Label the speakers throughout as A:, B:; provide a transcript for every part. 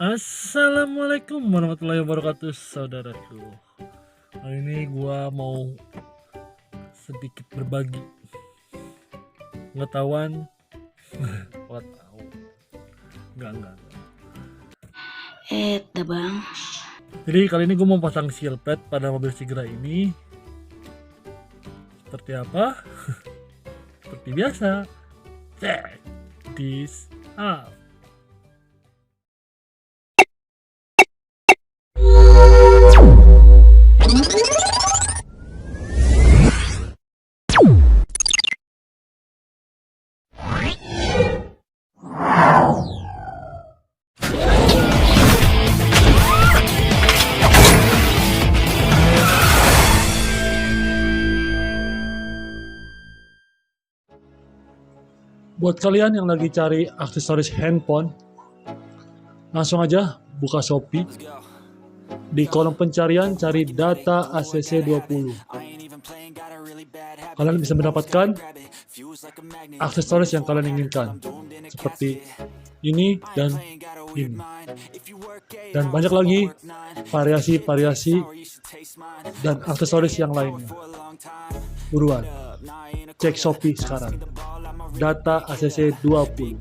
A: Assalamualaikum warahmatullahi wabarakatuh, saudaraku. Hari ini gua mau sedikit berbagi pengetahuan. What tahu? Enggak.
B: Dah bang.
A: Jadi kali ini gue mau pasang seal pad pada mobil Sigra ini. Seperti apa? Seperti biasa. Check this out. Buat kalian yang lagi cari aksesoris handphone, langsung aja buka Shopee. Di kolom pencarian cari data ACC20. Kalian bisa mendapatkan aksesoris yang kalian inginkan, seperti ini dan ini. Dan banyak lagi variasi-variasi dan aksesoris yang lainnya. Buruan, cek Shopee sekarang. Data ACC20.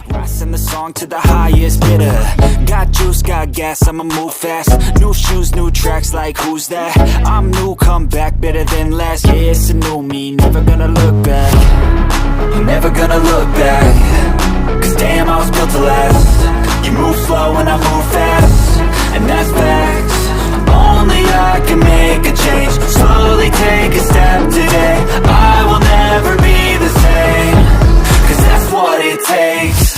C: Rising the song to the highest bidder. Got juice, got gas, I'ma move fast. New shoes, new tracks, like who's that? I'm new, come back, better than last. Yeah, it's a new me, never gonna look back. Never gonna look back. Cause damn, I was built to last. You move slow and I move fast, and that's facts. Only I can make a change. Slowly take a step today. I will never be the same, cause that's what it takes.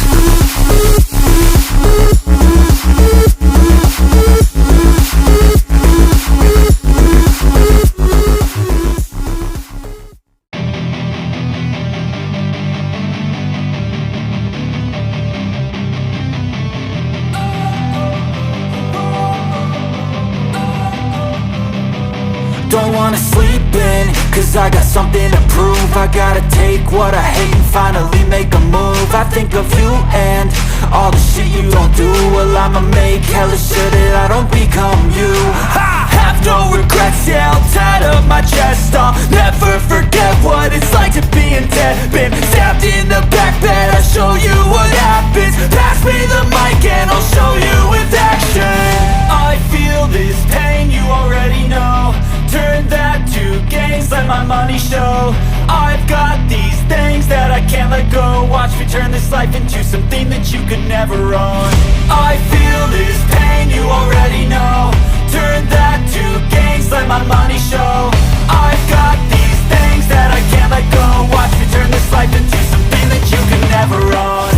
C: Don't wanna sleep in, cause I got something to prove. I gotta take what I hate and finally make a move. I think of you and all the shit you don't do. Well, I'ma make hella sure that I don't become you. I have no regrets, yeah, I'll tie up my chest. I'll never forget what it's like to be in debt. Been stabbed in the back bed, I'll show you what happens. Pass me the mic and I'll show you with action. I feel this pain, you already know. Turn that to gains, let my money show. I've got these things that I can't let go. Watch me turn this life into something that you could never own. I feel this pain, you already know. Turn that to gains, let my money show. I've got these things that I can't let go. Watch me turn this life into something that you could never own.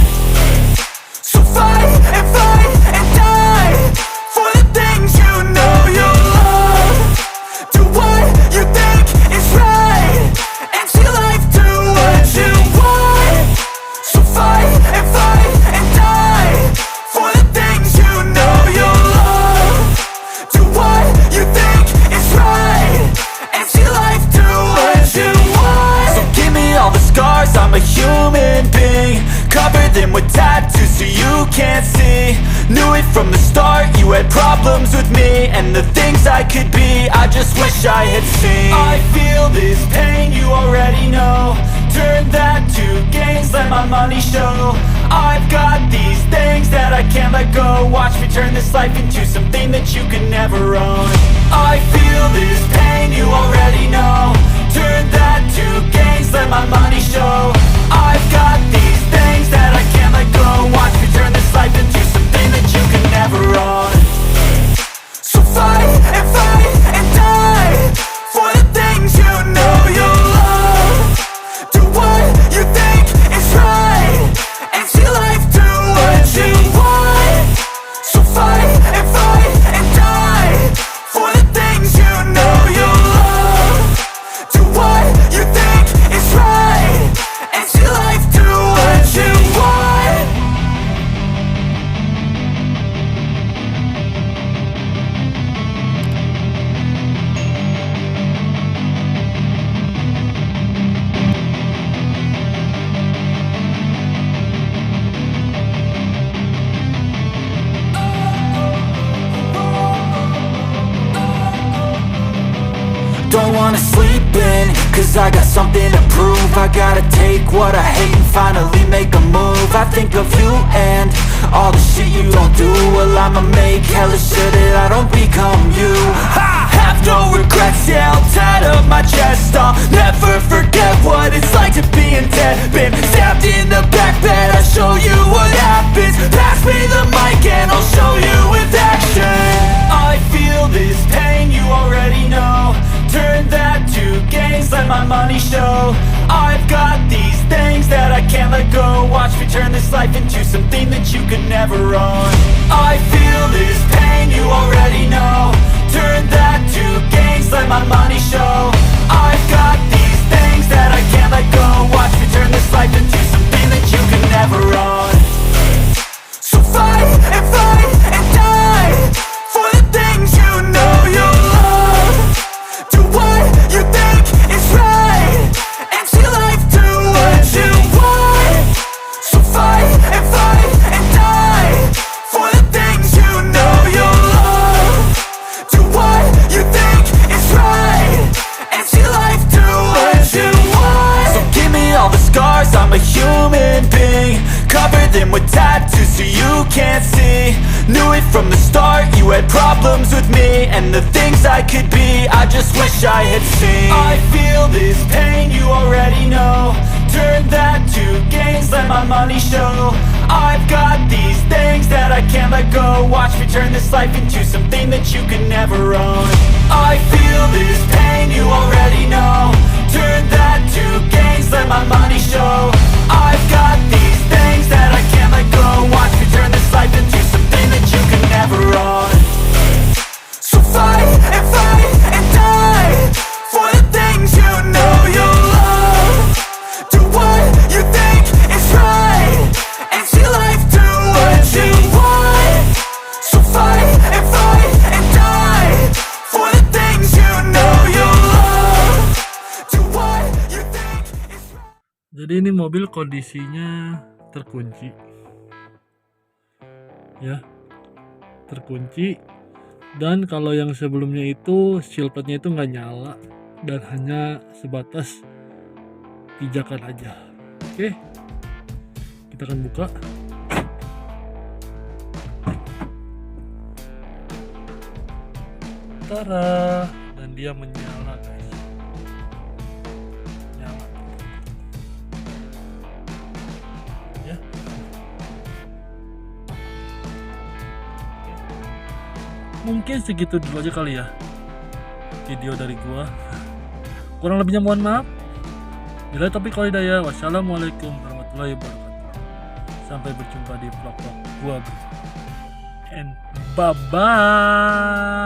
C: So fight and die for the things you know you love. Do what you think is right, and see life do what you want. So fight and die for the things you know you love. Do what you think is right, and see life do what you want. So give me all the scars, I'm a human being. Cover them with tattoos so you can't see. Knew it from the start, you had problems with me and the things I could be, I just wish I had seen. I feel this pain, you already know. Turn that to gains, let my money show. I've got these things that I can't let go. Watch me turn this life into something that you could never own. I feel this pain, you already know. Turn that to gains, let my money show. I've got these things that I can't let go. Watch me turn this life into something that you could never own. So fight and die for the things you know you love. Do what you think is right, and see life do what you want. So fight and die for the things you know you love. Do what you think is right, and see life do wanna sleep in, cause I got something to prove. I gotta take what I hate and finally make a move. I think of you and all the shit you don't do. Well, I'ma make hella sure that I don't become you. I have no regrets, yeah, I'll tie up my chest. I'll never forget what it's like to be in debt. Been stabbed in the back bed, I'll show you what happens. Pass me the mic and I'll show you with action. I feel this pain, you already know. Turn that to gains, let my money show. I've got these things that I can't let go. Watch me turn this life into something that you could never own. I feel this pain, you already know. Turn that to gains, let my money show. I've got these things that I can't let go. Watch me turn this life into something that you could never own. So fight and die for the things you know you love. Do what you think is right and see life do what you want. So fight and die for the things you know you love. Do what you think is right and see life do what you want. So give me all the scars, I'm a human being. Cover them with tattoos so you can't see. Knew it from the start, you had problems with me and the things I could be, I just wish I had seen. I feel this pain, you already know. Turn that to gains, let my money show. I've got these things that I can't let go. Watch me turn this life into something that you could never own. I feel this pain, you already know. Turn that to gains, let my money show. I've got these things that I can't let go. Watch me turn this life into something that you could never own. So fight and die for the things you know you love. Do what you think is right and see life do what you want. So fight and die for the things you know you love. Do what you think is right.
A: Jadi ini mobil kondisinya terkunci, ya, terkunci. Dan kalau yang sebelumnya itu silpetnya itu nggak nyala dan hanya sebatas pijakan aja. Oke, kita akan buka. Tara, dan dia menyala, guys. Nyala. Ya. Mungkin segitu dulu aja kali ya video dari gua. Kurang lebihnya mohon maaf. Bila topik kalau hidayah. Wassalamualaikum warahmatullahi wabarakatuh. Sampai berjumpa di vlog-vlog gua. And bye bye.